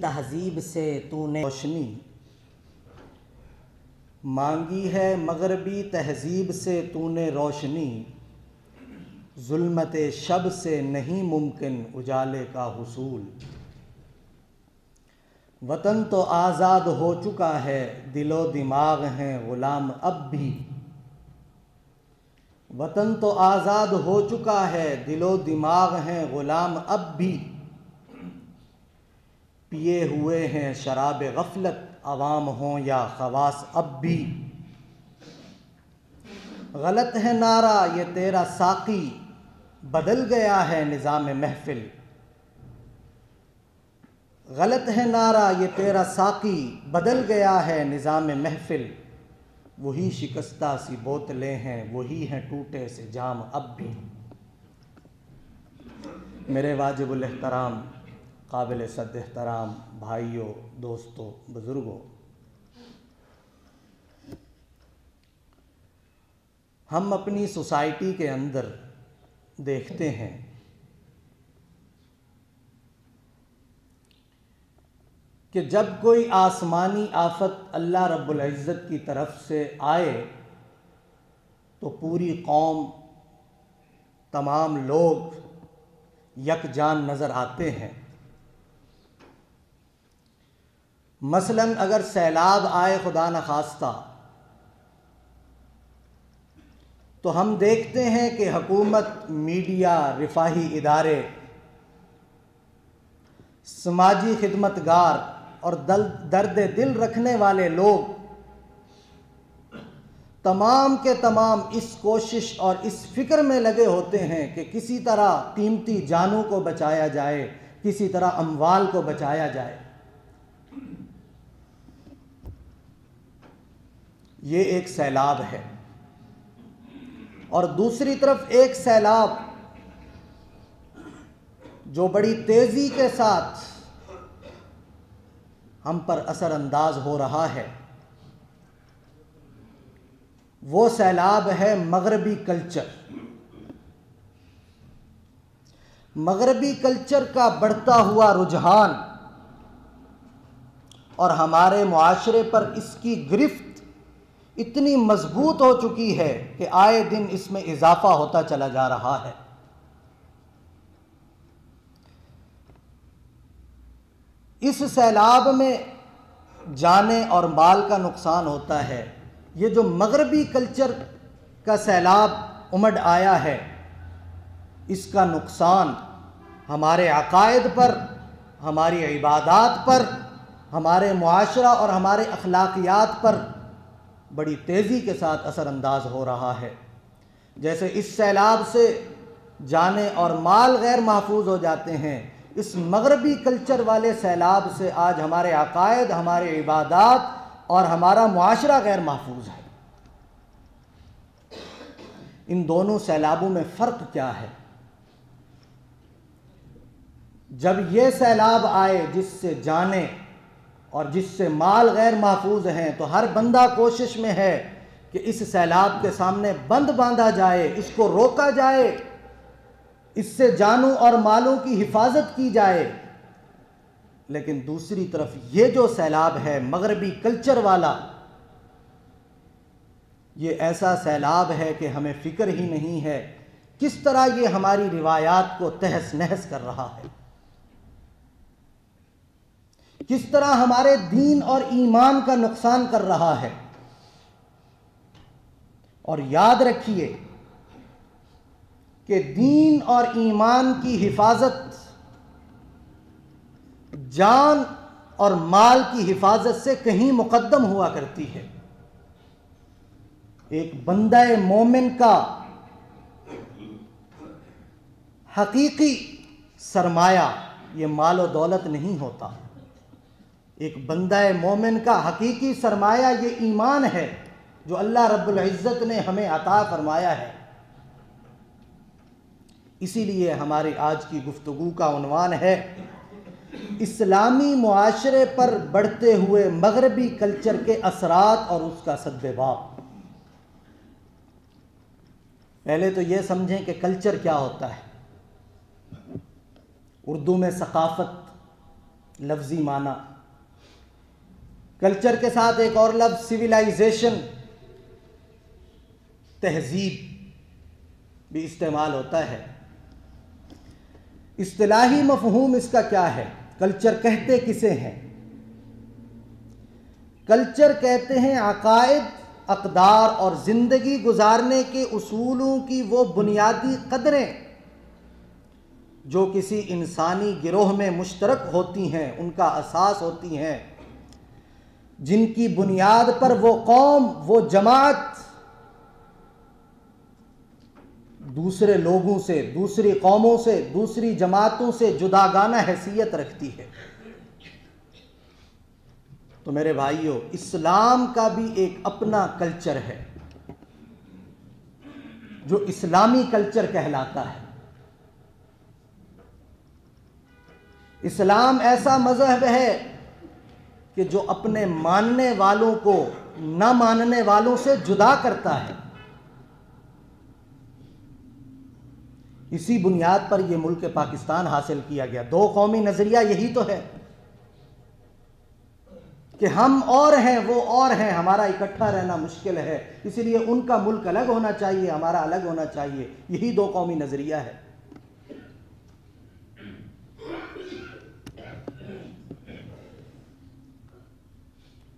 تہذیب سے تو نے روشنی مانگی ہے، مغربی تہذیب سے تو نے روشنی، ظلمت شب سے نہیں ممکن اجالے کا حصول۔ وطن تو آزاد ہو چکا ہے، دل و دماغ ہیں غلام اب بھی۔ وطن تو آزاد ہو چکا ہے، دل و دماغ ہیں غلام اب بھی۔ پیے ہوئے ہیں شراب غفلت، عوام ہوں یا خواص اب بھی۔ غلط ہے نعرہ یہ تیرا ساقی، بدل گیا ہے نظام محفل۔ غلط ہے نعرہ یہ تیرا ساقی، بدل گیا ہے نظام محفل۔ وہی شکستہ سی بوتلیں ہیں، وہی ہیں ٹوٹے سے جام اب بھی۔ میرے واجب الاحترام قابل صد احترام بھائیوں، دوستوں، بزرگوں، ہم اپنی سوسائٹی کے اندر دیکھتے ہیں کہ جب کوئی آسمانی آفت اللہ رب العزت کی طرف سے آئے تو پوری قوم، تمام لوگ یکجان نظر آتے ہیں۔ مثلاً اگر سیلاب آئے خدا نخواستہ تو ہم دیکھتے ہیں کہ حکومت، میڈیا، رفاہی ادارے، سماجی خدمتگار اور درد دل رکھنے والے لوگ تمام کے تمام اس کوشش اور اس فکر میں لگے ہوتے ہیں کہ کسی طرح قیمتی جانوں کو بچایا جائے، کسی طرح اموال کو بچایا جائے۔ یہ ایک سیلاب ہے، اور دوسری طرف ایک سیلاب جو بڑی تیزی کے ساتھ ہم پر اثر انداز ہو رہا ہے، وہ سیلاب ہے مغربی کلچر۔ مغربی کلچر کا بڑھتا ہوا رجحان اور ہمارے معاشرے پر اس کی گرفت اتنی مضبوط ہو چکی ہے کہ آئے دن اس میں اضافہ ہوتا چلا جا رہا ہے۔ اس سیلاب میں جانیں اور مال کا نقصان ہوتا ہے۔ یہ جو مغربی کلچر کا سیلاب امڈ آیا ہے، اس کا نقصان ہمارے عقائد پر، ہماری عبادات پر، ہمارے معاشرہ اور ہمارے اخلاقیات پر بڑی تیزی کے ساتھ اثر انداز ہو رہا ہے۔ جیسے اس سیلاب سے جانیں اور مال غیر محفوظ ہو جاتے ہیں، اس مغربی کلچر والے سیلاب سے آج ہمارے عقائد، ہمارے عبادات اور ہمارا معاشرہ غیر محفوظ ہے۔ ان دونوں سیلابوں میں فرق کیا ہے؟ جب یہ سیلاب آئے جس سے جانیں اور جس سے مال غیر محفوظ ہیں، تو ہر بندہ کوشش میں ہے کہ اس سیلاب کے سامنے بند باندھا جائے، اس کو روکا جائے، اس سے جانوں اور مالوں کی حفاظت کی جائے۔ لیکن دوسری طرف یہ جو سیلاب ہے مغربی کلچر والا، یہ ایسا سیلاب ہے کہ ہمیں فکر ہی نہیں ہے کس طرح یہ ہماری روایات کو تہس نہس کر رہا ہے، کس طرح ہمارے دین اور ایمان کا نقصان کر رہا ہے۔ اور یاد رکھیے کہ دین اور ایمان کی حفاظت جان اور مال کی حفاظت سے کہیں مقدم ہوا کرتی ہے۔ ایک بندہ مومن کا حقیقی سرمایہ یہ مال و دولت نہیں ہوتا۔ ایک بندہ مومن کا حقیقی سرمایہ یہ ایمان ہے جو اللہ رب العزت نے ہمیں عطا فرمایا ہے۔ اسی لیے ہماری آج کی گفتگو کا عنوان ہے اسلامی معاشرے پر بڑھتے ہوئے مغربی کلچر کے اثرات اور اس کا سدباب۔ پہلے تو یہ سمجھیں کہ کلچر کیا ہوتا ہے۔ اردو میں ثقافت لفظی معنی. کلچر کے ساتھ ایک اور لفظ سویلائزیشن، تہذیب بھی استعمال ہوتا ہے. اصطلاحی مفہوم اس کا کیا ہے؟ کلچر کہتے کسے ہیں؟ کلچر کہتے ہیں عقائد، اقدار اور زندگی گزارنے کے اصولوں کی وہ بنیادی قدریں جو کسی انسانی گروہ میں مشترک ہوتی ہیں، ان کا اساس ہوتی ہیں، جن کی بنیاد پر وہ قوم، وہ جماعت دوسرے لوگوں سے، دوسری قوموں سے، دوسری جماعتوں سے جداگانہ حیثیت رکھتی ہے. تو میرے بھائیو، اسلام کا بھی ایک اپنا کلچر ہے جو اسلامی کلچر کہلاتا ہے. اسلام ایسا مذہب ہے کہ جو اپنے ماننے والوں کو نہ ماننے والوں سے جدا کرتا ہے. اسی بنیاد پر یہ ملک پاکستان حاصل کیا گیا. دو قومی نظریہ یہی تو ہے کہ ہم اور ہیں، وہ اور ہیں، ہمارا اکٹھا رہنا مشکل ہے، اسی لیے ان کا ملک الگ ہونا چاہیے، ہمارا الگ ہونا چاہیے. یہی دو قومی نظریہ ہے.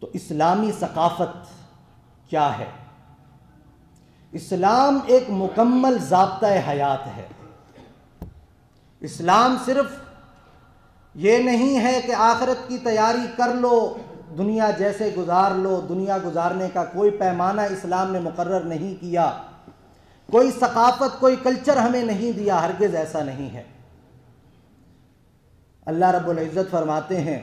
تو اسلامی ثقافت کیا ہے؟ اسلام ایک مکمل ضابطۂ حیات ہے. اسلام صرف یہ نہیں ہے کہ آخرت کی تیاری کر لو، دنیا جیسے گزار لو. دنیا گزارنے کا کوئی پیمانہ اسلام نے مقرر نہیں کیا، کوئی ثقافت، کوئی کلچر ہمیں نہیں دیا، ہرگز ایسا نہیں ہے. اللہ رب العزت فرماتے ہیں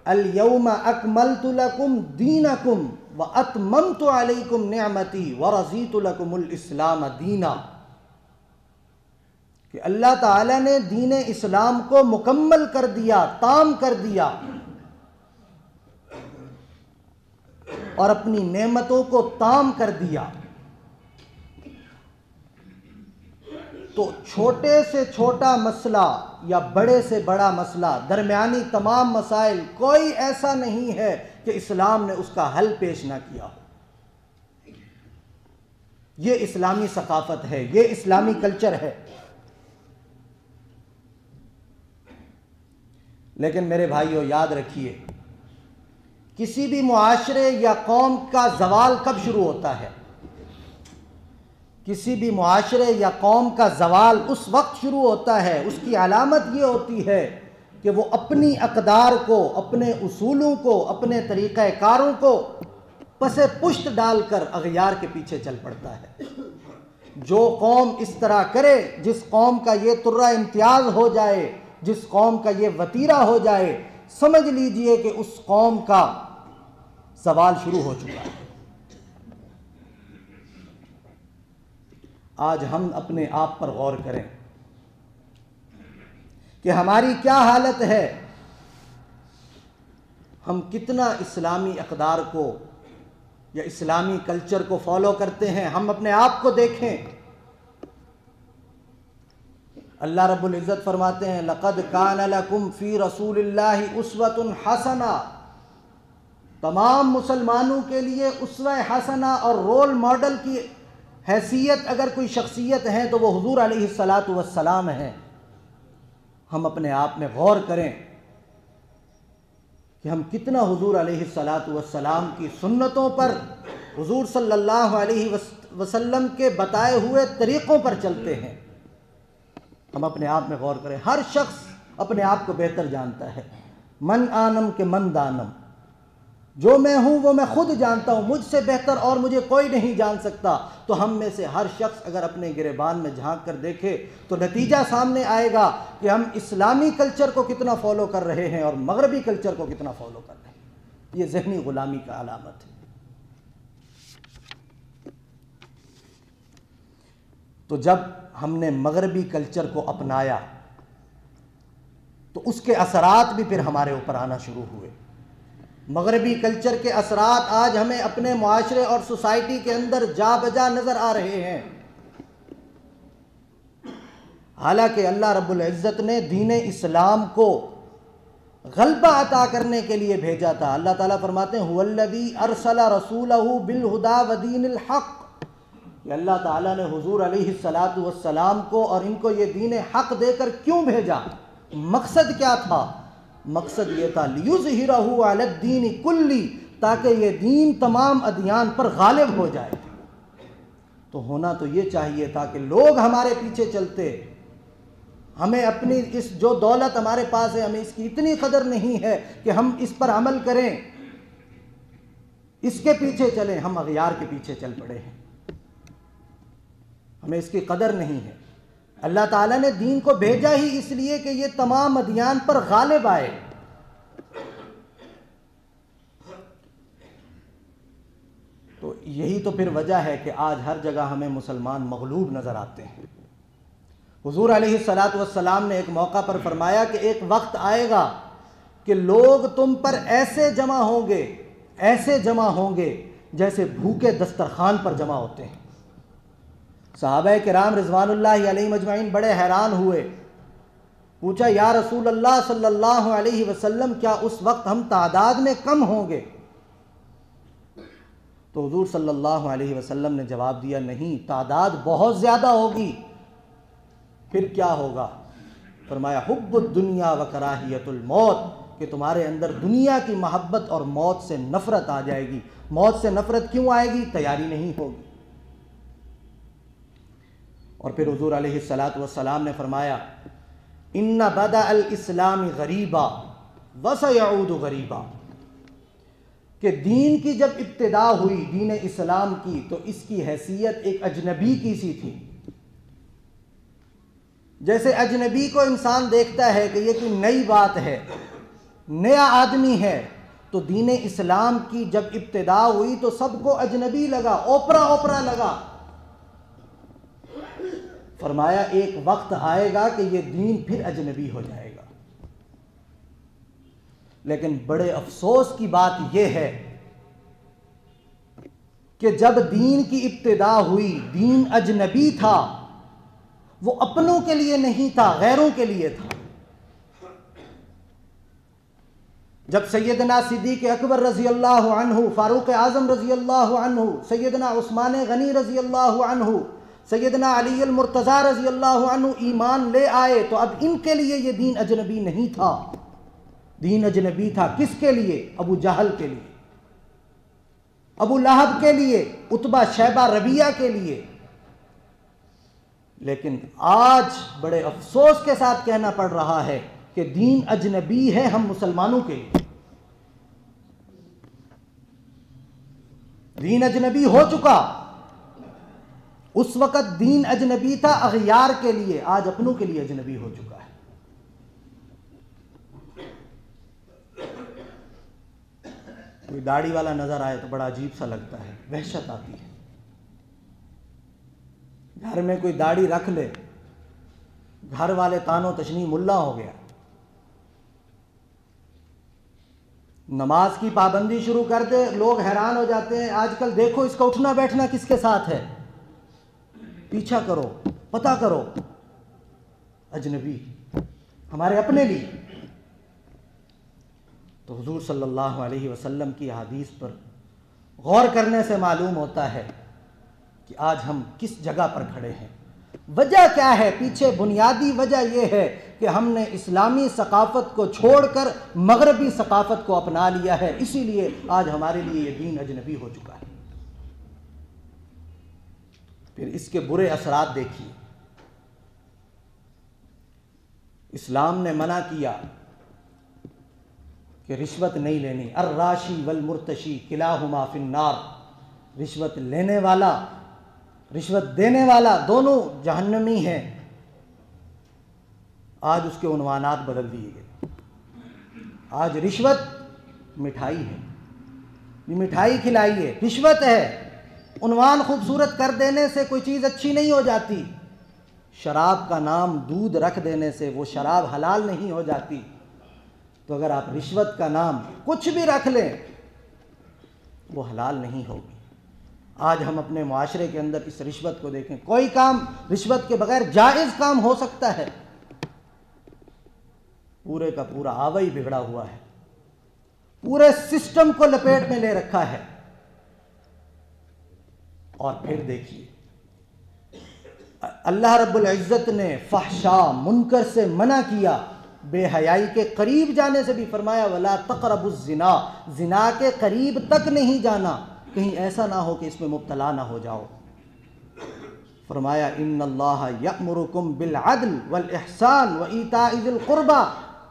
الیوم اکملت لکم دینکم واتممت علیکم نعمتی ورضیت لکم الاسلام دینا، کہ اللہ تعالیٰ نے دین اسلام کو مکمل کر دیا، تام کر دیا، اور اپنی نعمتوں کو تام کر دیا. تو چھوٹے سے چھوٹا مسئلہ یا بڑے سے بڑا مسئلہ، درمیانی تمام مسائل، کوئی ایسا نہیں ہے کہ اسلام نے اس کا حل پیش نہ کیا ہو. یہ اسلامی ثقافت ہے، یہ اسلامی کلچر ہے. لیکن میرے بھائیو یاد رکھیے، کسی بھی معاشرے یا قوم کا زوال کب شروع ہوتا ہے؟ کسی بھی معاشرے یا قوم کا زوال اس وقت شروع ہوتا ہے، اس کی علامت یہ ہوتی ہے کہ وہ اپنی اقدار کو، اپنے اصولوں کو، اپنے طریقہ کاروں کو پس پشت ڈال کر اغیار کے پیچھے چل پڑتا ہے. جو قوم اس طرح کرے، جس قوم کا یہ ترہ امتیاز ہو جائے، جس قوم کا یہ وتیرہ ہو جائے، سمجھ لیجئے کہ اس قوم کا زوال شروع ہو چکا ہے. آج ہم اپنے آپ پر غور کریں کہ ہماری کیا حالت ہے. ہم کتنا اسلامی اقدار کو یا اسلامی کلچر کو فالو کرتے ہیں؟ ہم اپنے آپ کو دیکھیں. اللہ رب العزت فرماتے ہیں لَقَدْ كَانَ لَكُمْ فِي رَسُولِ اللَّهِ أُسْوَةٌ حَسَنَةٌ. تمام مسلمانوں کے لیے اسوہ حسنہ اور رول ماڈل کی حیثیت اگر کوئی شخصیت ہے تو وہ حضور علیہ السلام ہیں. ہم اپنے آپ میں غور کریں کہ ہم کتنا حضور علیہ السلام کی سنتوں پر، حضور صلی اللہ علیہ وسلم کے بتائے ہوئے طریقوں پر چلتے ہیں. ہم اپنے آپ میں غور کریں. ہر شخص اپنے آپ کو بہتر جانتا ہے. من آنم کے من دانم، جو میں ہوں وہ میں خود جانتا ہوں، مجھ سے بہتر اور مجھے کوئی نہیں جان سکتا. تو ہم میں سے ہر شخص اگر اپنے گریبان میں جھانک کر دیکھے تو نتیجہ سامنے آئے گا کہ ہم اسلامی کلچر کو کتنا فالو کر رہے ہیں اور مغربی کلچر کو کتنا فالو کر رہے ہیں. یہ ذہنی غلامی کا علامت ہے. تو جب ہم نے مغربی کلچر کو اپنایا تو اس کے اثرات بھی پھر ہمارے اوپر آنا شروع ہوئے. مغربی کلچر کے اثرات آج ہمیں اپنے معاشرے اور سوسائٹی کے اندر جا بجا نظر آ رہے ہیں. حالانکہ اللہ رب العزت نے دین اسلام کو غلبہ عطا کرنے کے لیے بھیجا تھا۔ اللہ تعالیٰ فرماتے ہیں هُوَ الَّذِي أَرْسَلَ رَسُولَهُ بِالْهُدَى وَدِينِ الْحَقِّ، کہ اللہ تعالیٰ نے حضور علیہ السلام کو اور ان کو یہ دین حق دے کر کیوں بھیجا؟ مقصد کیا تھا؟ مقصد یہ تھا لِيُظْهِرَهُ عَلَى الدِّينِ كُلِّهِ، تاکہ یہ دین تمام ادیان پر غالب ہو جائے۔ تو ہونا تو یہ چاہیے تھا کہ لوگ ہمارے پیچھے چلتے، ہمیں اپنی اس جو دولت ہمارے پاس ہے ہمیں اس کی اتنی قدر نہیں ہے کہ ہم اس پر عمل کریں، اس کے پیچھے چلیں، ہم اغیار کے پیچھے چل پڑے ہیں، ہمیں اس کی قدر نہیں ہے۔ اللہ تعالیٰ نے دین کو بھیجا ہی اس لیے کہ یہ تمام ادیان پر غالب آئے۔ تو یہی تو پھر وجہ ہے کہ آج ہر جگہ ہمیں مسلمان مغلوب نظر آتے ہیں۔ حضور علیہ السلام نے ایک موقع پر فرمایا کہ ایک وقت آئے گا کہ لوگ تم پر ایسے جمع ہوں گے جیسے بھوکے دسترخوان پر جمع ہوتے ہیں۔ صحابہ کرام رضوان اللہ علیہم اجمعین بڑے حیران ہوئے، پوچھا یا رسول اللہ صلی اللہ علیہ وسلم کیا اس وقت ہم تعداد میں کم ہوں گے؟ تو حضور صلی اللہ علیہ وسلم نے جواب دیا نہیں، تعداد بہت زیادہ ہوگی۔ پھر کیا ہوگا؟ فرمایا حب الدنیا و کراہیت الموت، کہ تمہارے اندر دنیا کی محبت اور موت سے نفرت آ جائے گی۔ موت سے نفرت کیوں آئے گی؟ تیاری نہیں ہوگی۔ اور پھر حضور علیہ السلام نے فرمایا ان بدأ الاسلام غریبا وسیعود غریبا، کہ دین کی جب ابتدا ہوئی، دین اسلام کی، تو اس کی حیثیت ایک اجنبی کی سی تھی۔ جیسے اجنبی کو انسان دیکھتا ہے کہ یہ کوئی نئی بات ہے، نیا آدمی ہے، تو دین اسلام کی جب ابتدا ہوئی تو سب کو اجنبی لگا، اوپرا لگا۔ فرمایا ایک وقت آئے گا کہ یہ دین پھر اجنبی ہو جائے گا۔ لیکن بڑے افسوس کی بات یہ ہے کہ جب دین کی ابتدا ہوئی، دین اجنبی تھا، وہ اپنوں کے لیے نہیں تھا، غیروں کے لیے تھا۔ جب سیدنا صدیق اکبر رضی اللہ عنہ، فاروق اعظم رضی اللہ عنہ، سیدنا عثمان غنی رضی اللہ عنہ، سیدنا علی المرتضی رضی اللہ عنہ ایمان لے آئے، تو اب ان کے لیے یہ دین اجنبی نہیں تھا۔ دین اجنبی تھا کس کے لیے؟ ابو جہل کے لیے، ابو لہب کے لیے، عتبہ شیبہ ربیہ کے لیے۔ لیکن آج بڑے افسوس کے ساتھ کہنا پڑ رہا ہے کہ دین اجنبی ہے ہم مسلمانوں کے لیے۔ دین اجنبی ہو چکا، اس وقت دین اجنبی تھا اغیار کے لیے، آج اپنوں کے لیے اجنبی ہو چکا ہے۔ کوئی داڑھی والا نظر آئے تو بڑا عجیب سا لگتا ہے، وحشت آتی ہے۔ گھر میں کوئی داڑھی رکھ لے، گھر والے تانو تشنی ملا ہو گیا۔ نماز کی پابندی شروع کر دے، لوگ حیران ہو جاتے ہیں، آج کل دیکھو اس کا اٹھنا بیٹھنا کس کے ساتھ ہے، پیچھا کرو، پتہ کرو۔ اجنبی، ہمارے اپنے لیے۔ تو حضور صلی اللہ علیہ وسلم کی احادیث پر غور کرنے سے معلوم ہوتا ہے کہ آج ہم کس جگہ پر کھڑے ہیں۔ وجہ کیا ہے؟ پیچھے بنیادی وجہ یہ ہے کہ ہم نے اسلامی ثقافت کو چھوڑ کر مغربی ثقافت کو اپنا لیا ہے، اسی لیے آج ہمارے لیے یہ دین اجنبی ہو چکا ہے۔ پھر اس کے برے اثرات دیکھیے۔ اسلام نے منع کیا کہ رشوت نہیں لینی، الراشی والمرتشی کلاہما فی النار، رشوت لینے والا رشوت دینے والا دونوں جہنمی ہیں۔ آج اس کے عنوانات بدل دیے گئے۔ آج رشوت مٹھائی ہے، یہ مٹھائی کھلائیے، رشوت ہے۔ عنوان خوبصورت کر دینے سے کوئی چیز اچھی نہیں ہو جاتی، شراب کا نام دودھ رکھ دینے سے وہ شراب حلال نہیں ہو جاتی۔ تو اگر آپ رشوت کا نام کچھ بھی رکھ لیں وہ حلال نہیں ہوگی۔ آج ہم اپنے معاشرے کے اندر اس رشوت کو دیکھیں، کوئی کام رشوت کے بغیر جائز کام ہو سکتا ہے، پورے کا پورا آوا ہی بگڑا ہوا ہے، پورے سسٹم کو لپیٹ میں لے رکھا ہے۔ اور پھر دیکھیے اللہ رب العزت نے فحشاء منکر سے منع کیا، بے حیائی کے قریب جانے سے بھی فرمایا وَلَا تَقْرَبُوا الزِّنَا، زنا کے قریب تک نہیں جانا، کہیں ایسا نہ ہو کہ اس میں مبتلا نہ ہو جاؤ۔ فرمایا ان اللہ یأمرکم بالعدل والاحسان وایتاء ذی القربى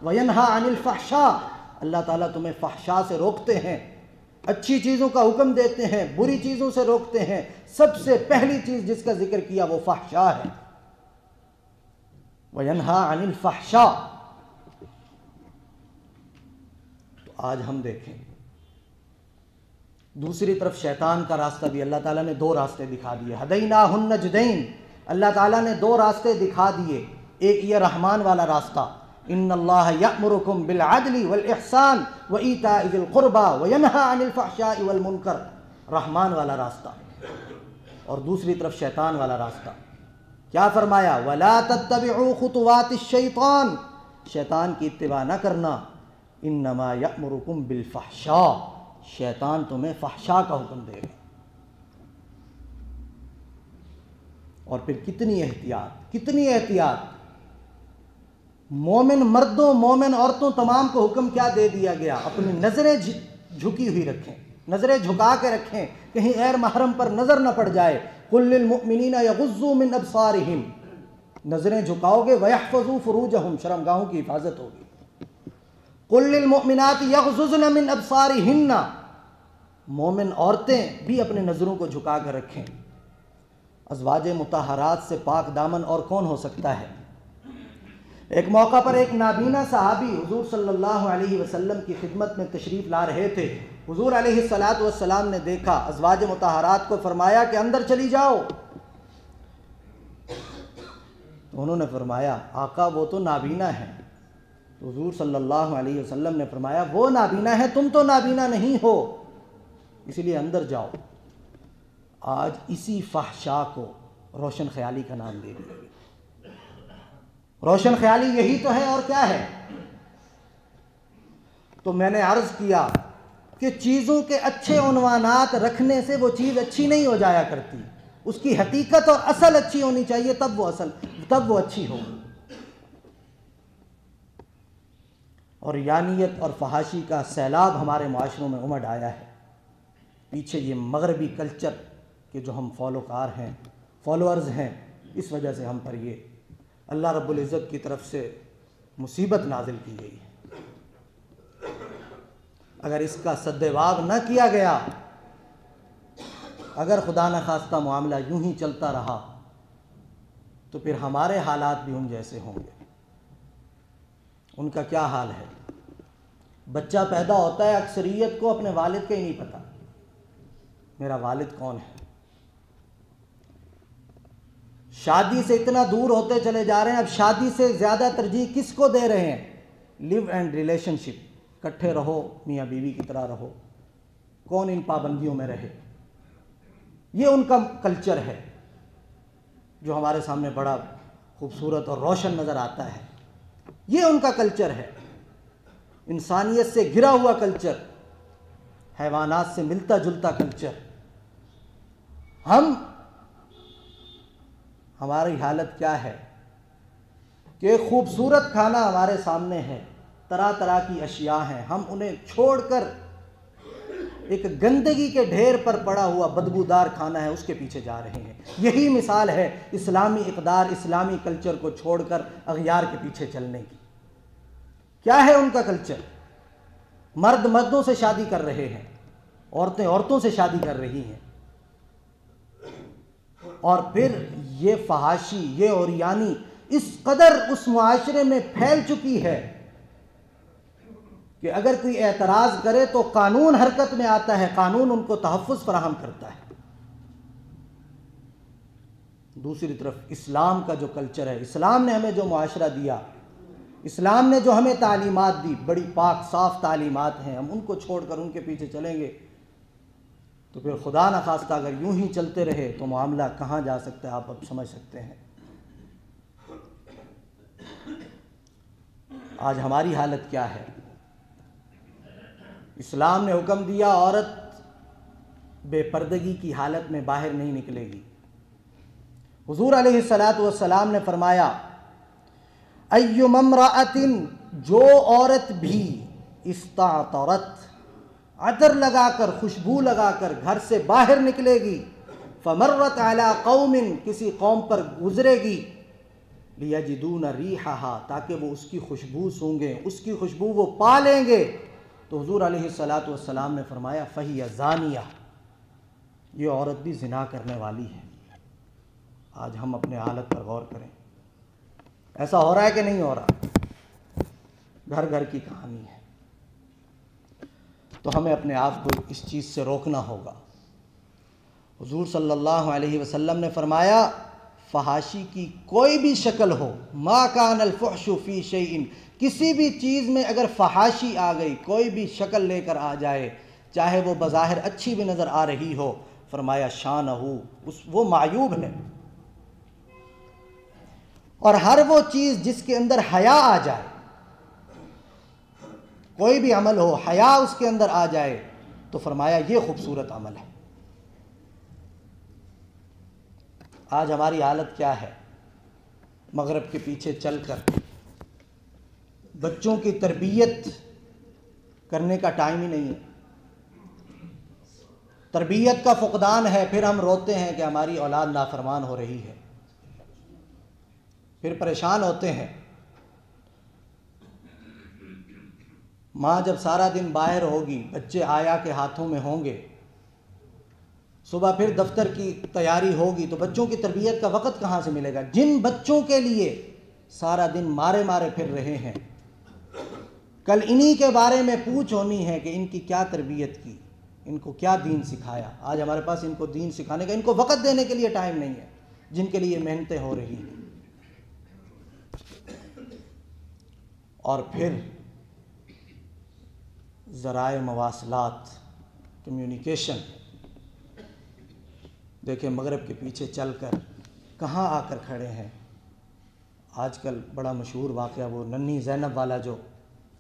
وینہی عن الفحشاء، اللہ تعالیٰ تمہیں فحشاء سے روکتے ہیں، اچھی چیزوں کا حکم دیتے ہیں، بری چیزوں سے روکتے ہیں۔ سب سے پہلی چیز جس کا ذکر کیا وہ فحشاء ہے، وینہی عن الفحشاء۔ تو آج ہم دیکھیں دوسری طرف شیطان کا راستہ بھی اللہ تعالیٰ نے دو راستے دکھا دیے، ہدیناہ النجدین، اللہ تعالیٰ نے دو راستے دکھا دیے۔ ایک یہ رحمان والا راستہ، ان اللہ یأمرکم بالعدل والاحسان وایتاء ذی القربى وینہی عن الفحشاء والمنکر، رحمان والا راستہ۔ اور دوسری طرف شیطان والا راستہ، کیا فرمایا ولا تتبعوا خطوات الشیطان، شیطان کی اتباع نہ کرنا، انما یأمرکم بالفحشاء، شیطان تمہیں فحشاء کا حکم دے گا۔ اور پھر کتنی احتیاط، کتنی احتیاط، مومن مردوں مومن عورتوں تمام کو حکم کیا دے دیا گیا، اپنی نظریں جھکی ہوئی رکھیں، نظریں جھکا کے رکھیں، کہیں غیر محرم پر نظر نہ پڑ جائے۔ قل للمؤمنین یغضوا من ابصارہم، نظریں جھکاؤ گے ویحفظوا فروجہم، شرمگاہوں کی حفاظت ہوگی۔ قل للمؤمنات یغضضن من ابصارہن، مومن عورتیں بھی اپنے نظروں کو جھکا کر رکھیں۔ ازواج مطہرات سے پاک دامن اور کون ہو سکتا ہے؟ ایک موقع پر ایک نابینا صحابی حضور صلی اللہ علیہ وسلم کی خدمت میں تشریف لا رہے تھے۔ حضور علیہ السلام نے دیکھا ازواج مطہرات کو، فرمایا کہ اندر چلی جاؤ۔ تو انہوں نے فرمایا آقا وہ تو نابینا ہے۔ تو حضور صلی اللہ علیہ وسلم نے فرمایا وہ نابینا ہے، تم تو نابینا نہیں ہو، اس لیے اندر جاؤ۔ آج اسی فحشاء کو روشن خیالی کا نام دے دیا۔ روشن خیالی یہی تو ہے، اور کیا ہے؟ تو میں نے عرض کیا کہ چیزوں کے اچھے عنوانات رکھنے سے وہ چیز اچھی نہیں ہو جایا کرتی، اس کی حقیقت اور اصل اچھی ہونی چاہیے، تب وہ اچھی ہوگی۔ اور یانیت اور فحاشی کا سیلاب ہمارے معاشروں میں امڈ آیا ہے۔ پیچھے یہ مغربی کلچر کے جو ہم فالوورز ہیں، اس وجہ سے ہم پر یہ اللہ رب العزت کی طرف سے مصیبت نازل کی گئی ہے۔ اگر اس کا سدباب نہ کیا گیا، اگر خدا نخواستہ معاملہ یوں ہی چلتا رہا تو پھر ہمارے حالات بھی ان جیسے ہوں گے۔ ان کا کیا حال ہے؟ بچہ پیدا ہوتا ہے، اکثریت کو اپنے والد کا ہی نہیں پتہ، میرا والد کون ہے۔ شادی سے اتنا دور ہوتے چلے جا رہے ہیں، اب شادی سے زیادہ ترجیح کس کو دے رہے ہیں؟ لیو اینڈ ریلیشن شپ، اکٹھے رہو، میاں بیوی کی طرح رہو، کون ان پابندیوں میں رہے۔ یہ ان کا کلچر ہے جو ہمارے سامنے بڑا خوبصورت اور روشن نظر آتا ہے۔ یہ ان کا کلچر ہے، انسانیت سے گھرا ہوا کلچر، حیوانات سے ملتا جلتا کلچر۔ ہماری حالت کیا ہے کہ خوبصورت کھانا ہمارے سامنے ہے، طرح طرح کی اشیاء ہیں، ہم انہیں چھوڑ کر ایک گندگی کے ڈھیر پر پڑا ہوا بدبودار کھانا ہے اس کے پیچھے جا رہے ہیں۔ یہی مثال ہے اسلامی اقدار، اسلامی کلچر کو چھوڑ کر اغیار کے پیچھے چلنے کی۔ کیا ہے ان کا کلچر؟ مرد مردوں سے شادی کر رہے ہیں، عورتیں عورتوں سے شادی کر رہی ہیں، اور پھر یہ فحاشی، یہ عریانی اس قدر اس معاشرے میں پھیل چکی ہے کہ اگر کوئی اعتراض کرے تو قانون حرکت میں آتا ہے، قانون ان کو تحفظ فراہم کرتا ہے۔ دوسری طرف اسلام کا جو کلچر ہے، اسلام نے ہمیں جو معاشرہ دیا، اسلام نے جو ہمیں تعلیمات دی، بڑی پاک صاف تعلیمات ہیں، ہم ان کو چھوڑ کر ان کے پیچھے چلیں گے تو پھر خدا نخواستہ اگر یوں ہی چلتے رہے تو معاملہ کہاں جا سکتا ہے، آپ اب سمجھ سکتے ہیں۔ آج ہماری حالت کیا ہے؟ اسلام نے حکم دیا عورت بے پردگی کی حالت میں باہر نہیں نکلے گی۔ حضور علیہ الصلاۃ والسلام نے فرمایا ایما امرأۃ، جو عورت بھی استعطرت، عطر لگا کر، خوشبو لگا کر گھر سے باہر نکلے گی، فمرت علی قوم، کسی قوم پر گزرے گی، لیجدون ریحہا، تاکہ وہ اس کی خوشبو سونگیں، اس کی خوشبو وہ پا لیں گے، تو حضور علیہ الصلاۃ والسلام نے فرمایا فہی زانیہ، یہ عورت بھی زنا کرنے والی ہے۔ آج ہم اپنے حالت پر غور کریں، ایسا ہو رہا ہے کہ نہیں ہو رہا؟ گھر گھر کی کہانی ہے۔ تو ہمیں اپنے آپ کو اس چیز سے روکنا ہوگا۔ حضور صلی اللہ علیہ وسلم نے فرمایا فحاشی کی کوئی بھی شکل ہو، ما کان الفحش فی شیء، کسی بھی چیز میں اگر فحاشی آ گئی، کوئی بھی شکل لے کر آ جائے، چاہے وہ بظاہر اچھی بھی نظر آ رہی ہو، فرمایا شانہ، وہ معیوب ہے۔ اور ہر وہ چیز جس کے اندر حیا آ جائے، کوئی بھی عمل ہو، حیا اس کے اندر آ جائے، تو فرمایا یہ خوبصورت عمل ہے۔ آج ہماری حالت کیا ہے؟ مغرب کے پیچھے چل کر بچوں کی تربیت کرنے کا ٹائم ہی نہیں ہے، تربیت کا فقدان ہے، پھر ہم روتے ہیں کہ ہماری اولاد نافرمان ہو رہی ہے، پھر پریشان ہوتے ہیں۔ ماں جب سارا دن باہر ہوگی، بچے آیا کے ہاتھوں میں ہوں گے، صبح پھر دفتر کی تیاری ہوگی، تو بچوں کی تربیت کا وقت کہاں سے ملے گا؟ جن بچوں کے لیے سارا دن مارے مارے پھر رہے ہیں، کل انہی کے بارے میں پوچھ ہونی ہے کہ ان کی کیا تربیت کی، ان کو کیا دین سکھایا۔ آج ہمارے پاس ان کو دین سکھانے کا، ان کو وقت دینے کے لیے ٹائم نہیں ہے، جن کے لیے محنتیں ہو رہی ہیں۔ اور پھر ذرائع مواصلات، کمیونیکیشن، دیکھیں مغرب کے پیچھے چل کر کہاں آ کر کھڑے ہیں۔ آج کل بڑا مشہور واقعہ وہ ننھی زینب والا جو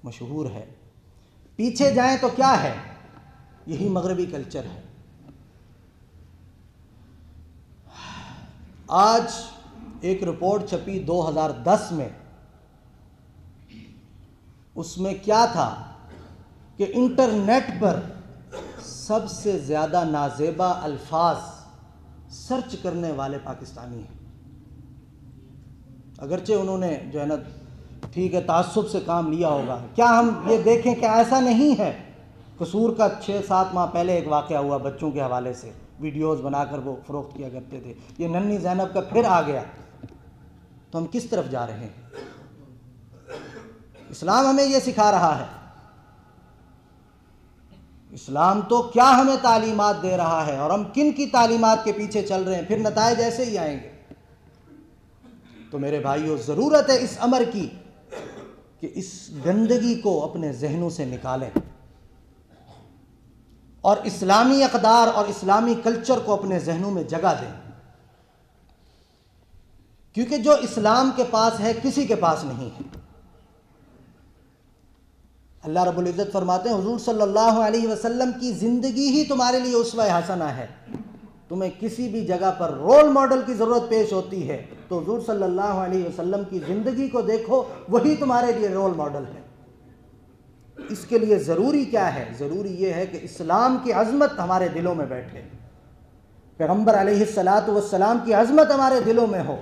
مشہور ہے، پیچھے جائیں تو کیا ہے؟ یہی مغربی کلچر ہے۔ آج ایک رپورٹ چھپی 2010 میں، اس میں کیا تھا کہ انٹرنیٹ پر سب سے زیادہ نازیبا الفاظ سرچ کرنے والے پاکستانی ہیں۔ اگرچہ انہوں نے جو ہے نا، ٹھیک ہے، تعصب سے کام لیا ہوگا، کیا ہم یہ دیکھیں کہ ایسا نہیں ہے؟ قصور کا 6-7 ماہ پہلے ایک واقعہ ہوا بچوں کے حوالے سے، ویڈیوز بنا کر وہ فروخت کیا کرتے تھے، یہ ننھی زینب کا پھر آ گیا۔ تو ہم کس طرف جا رہے ہیں؟ اسلام ہمیں یہ سکھا رہا ہے، اسلام تو کیا ہمیں تعلیمات دے رہا ہے، اور ہم کن کی تعلیمات کے پیچھے چل رہے ہیں، پھر نتائج ایسے ہی آئیں گے۔ تو میرے بھائیو، ضرورت ہے اس امر کی کہ اس گندگی کو اپنے ذہنوں سے نکالیں، اور اسلامی اقدار اور اسلامی کلچر کو اپنے ذہنوں میں جگہ دیں، کیونکہ جو اسلام کے پاس ہے کسی کے پاس نہیں ہے۔ اللہ رب العزت فرماتے ہیں حضور صلی اللہ علیہ وسلم کی زندگی ہی تمہارے لیے اسوہ حسنہ ہے۔ تمہیں کسی بھی جگہ پر رول ماڈل کی ضرورت پیش ہوتی ہے تو حضور صلی اللہ علیہ وسلم کی زندگی کو دیکھو، وہی تمہارے لیے رول ماڈل ہے۔ اس کے لیے ضروری کیا ہے؟ ضروری یہ ہے کہ اسلام کی عظمت ہمارے دلوں میں بیٹھے، پیغمبر علیہ الصلاۃ والسلام کی عظمت ہمارے دلوں میں ہو۔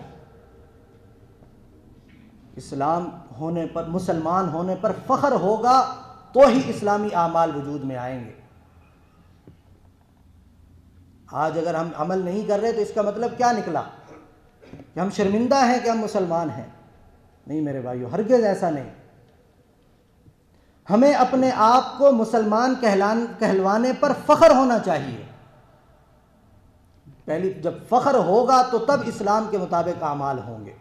اسلام ہونے پر، مسلمان ہونے پر فخر ہوگا تو ہی اسلامی اعمال وجود میں آئیں گے۔ آج اگر ہم عمل نہیں کر رہے تو اس کا مطلب کیا نکلا؟ کہ ہم شرمندہ ہیں کہ ہم مسلمان ہیں؟ نہیں میرے بھائیو، ہرگز ایسا نہیں۔ ہمیں اپنے آپ کو مسلمان کہلوانے پر فخر ہونا چاہیے۔ پہلی جب فخر ہوگا تو تب اسلام کے مطابق اعمال ہوں گے۔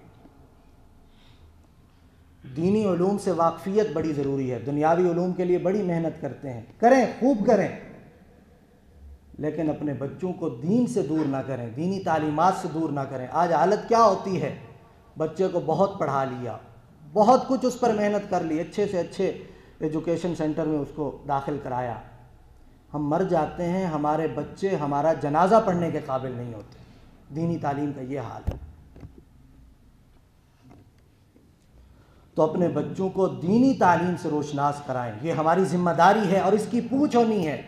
دینی علوم سے واقفیت بڑی ضروری ہے، دنیاوی علوم کے لیے بڑی محنت کرتے ہیں، کریں، خوب کریں، لیکن اپنے بچوں کو دین سے دور نہ کریں، دینی تعلیمات سے دور نہ کریں۔ آج حالت کیا ہوتی ہے؟ بچے کو بہت پڑھا لیا، بہت کچھ اس پر محنت کر لی، اچھے سے اچھے ایجوکیشن سینٹر میں اس کو داخل کرایا، ہم مر جاتے ہیں، ہمارے بچے ہمارا جنازہ پڑھنے کے قابل نہیں ہوتے۔ دینی تعلیم کا یہ حال ہے۔ تو اپنے بچوں کو دینی تعلیم سے روشناس کرائیں، یہ ہماری ذمہ داری ہے اور اس کی پوچھ ہونی ہے۔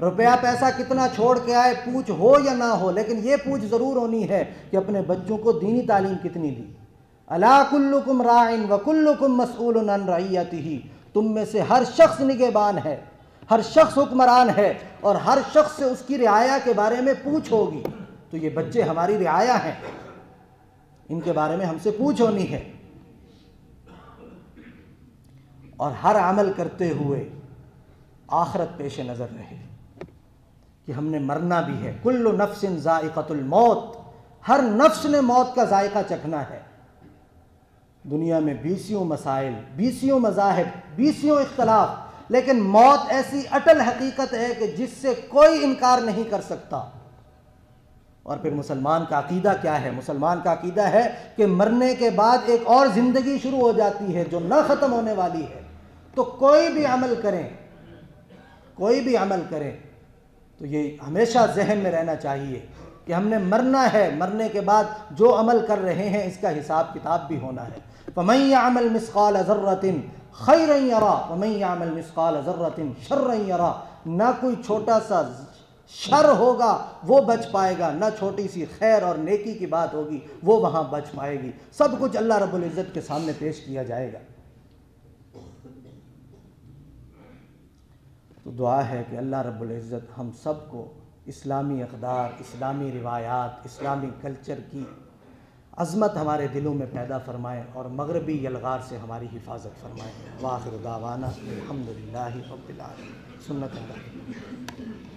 روپیہ پیسہ کتنا چھوڑ کے آئے، پوچھ ہو یا نہ ہو، لیکن یہ پوچھ ضرور ہونی ہے کہ اپنے بچوں کو دینی تعلیم کتنی دی۔ الا کلکم راع وکلکم مسئول عن رعیتہ، تم میں سے ہر شخص نگہبان ہے، ہر شخص حکمران ہے، اور ہر شخص سے اس کی رعایا کے بارے میں پوچھ ہوگی۔ تو یہ بچے ہماری رعایا ہیں، ان کے بارے میں ہم سے پوچھ ہونی ہے۔ اور ہر عمل کرتے ہوئے آخرت پیش نظر رہے کہ ہم نے مرنا بھی ہے۔ کل نفس ذائقۃ الموت، ہر نفس نے موت کا ذائقہ چکھنا ہے۔ دنیا میں 20 مسائل، 20 مذاہب، 20 اختلاف، لیکن موت ایسی اٹل حقیقت ہے کہ جس سے کوئی انکار نہیں کر سکتا۔ اور پھر مسلمان کا عقیدہ کیا ہے؟ مسلمان کا عقیدہ ہے کہ مرنے کے بعد ایک اور زندگی شروع ہو جاتی ہے جو نہ ختم ہونے والی ہے۔ تو کوئی بھی عمل کریں، کوئی بھی عمل کریں، تو یہ ہمیشہ ذہن میں رہنا چاہیے کہ ہم نے مرنا ہے، مرنے کے بعد جو عمل کر رہے ہیں اس کا حساب کتاب بھی ہونا ہے۔ فَمَن يَعْمَلْ مِثْقَالَ ذَرَّةٍ خَيْرًا يَرَى وَمَن يَعْمَلْ مِثْقَالَ ذَرَّةٍ شَرًّا يَرَى، نہ کوئی چھوٹا سا شر ہوگا وہ بچ پائے گا، نہ چھوٹی سی خیر اور نیکی کی بات ہوگی وہ وہاں بچ پائے گی۔ سب کچھ اللہ رب العزت کے سامنے پیش کیا جائے گا۔ تو دعا ہے کہ اللہ رب العزت ہم سب کو اسلامی اقدار، اسلامی روایات، اسلامی کلچر کی عظمت ہمارے دلوں میں پیدا فرمائے اور مغربی یلغار سے ہماری حفاظت فرمائے۔ وآخر دعوانا الحمدللہ رب العالمین۔ سنت اللہ۔